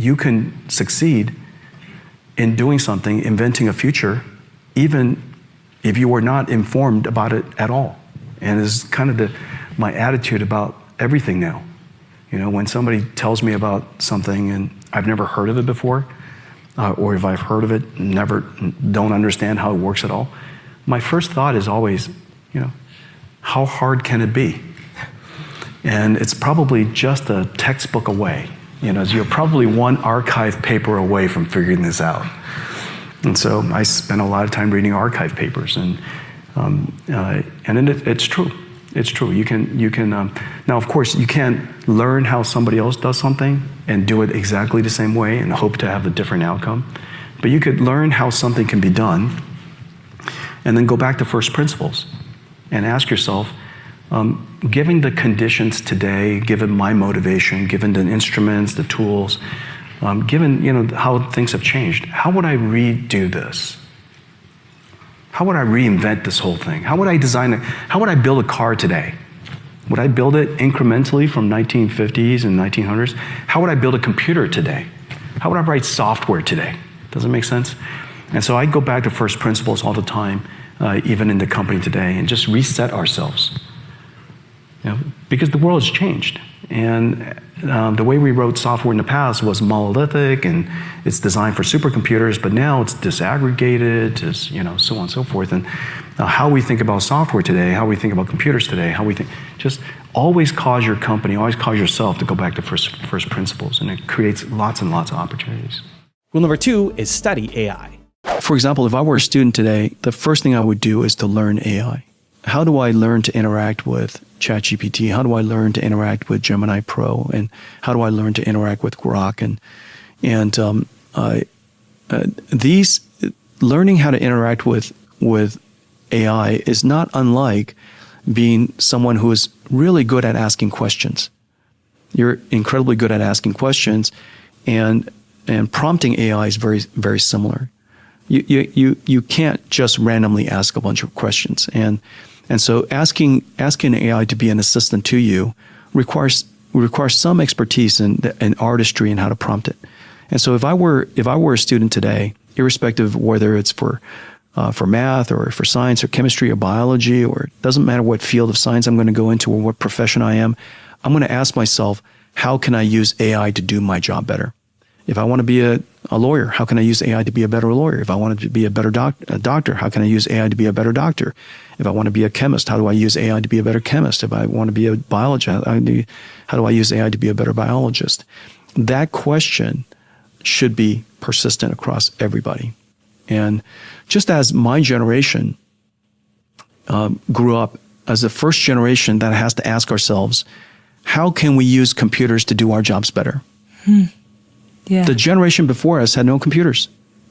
You can succeed in doing something, inventing a future, even if you were not informed about it at all. And it's kind of my attitude about everything now. You know, when somebody tells me about something and I've never heard of it before, or if I've heard of it, don't understand how it works at all, my first thought is always, you know, how hard can it be? And it's probably just a textbook away. You know, you're probably one archive paper away from figuring this out. And so I spent a lot of time reading archive papers, and it's true. It's true. You can. Now, of course, you can't learn how somebody else does something and do it exactly the same way and hope to have a different outcome. But you could learn how something can be done, and then go back to first principles and ask yourself, given the conditions today, given my motivation, given the instruments, the tools, given how things have changed, how would I redo this? How would I reinvent this whole thing? How would I design it? How would I build a car today? Would I build it incrementally from 1950s and 1900s? How would I build a computer today? How would I write software today? Does it make sense? And so I go back to first principles all the time, even in the company today, and just reset ourselves. You know, because the world has changed. And the way we wrote software in the past was monolithic, and it's designed for supercomputers, but now it's disaggregated, so on and so forth. And how we think about software today, how we think about computers today, just always cause your company, always cause yourself to go back to first principles, and it creates lots and lots of opportunities. Rule number 2 is study AI. For example, if I were a student today, the first thing I would do is to learn AI. How do I learn to interact with ChatGPT? How do I learn to interact with Gemini Pro? And how do I learn to interact with Grok? These learning how to interact with AI is not unlike being someone who is really good at asking questions. You're incredibly good at asking questions, and prompting AI is very, very similar. You can't just randomly ask a bunch of questions, and so asking AI to be an assistant to you requires some expertise and artistry in how to prompt it. And so if I were a student today, irrespective of whether it's for math or for science or chemistry or biology, or it doesn't matter what field of science I'm going to go into or what profession I am, I'm going to ask myself, how can I use AI to do my job better? If I want to be a lawyer, how can I use AI to be a better lawyer? If I want to be a better doctor, how can I use AI to be a better doctor? If I want to be a chemist, how do I use AI to be a better chemist? If I want to be a biologist, how do I use AI to be a better biologist? That question should be persistent across everybody. And just as my generation grew up as the first generation that has to ask ourselves, how can we use computers to do our jobs better? Yeah. The generation before us had no computers.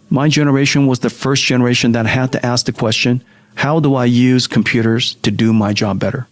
My generation was the first generation that had to ask the question, how do I use computers to do my job better?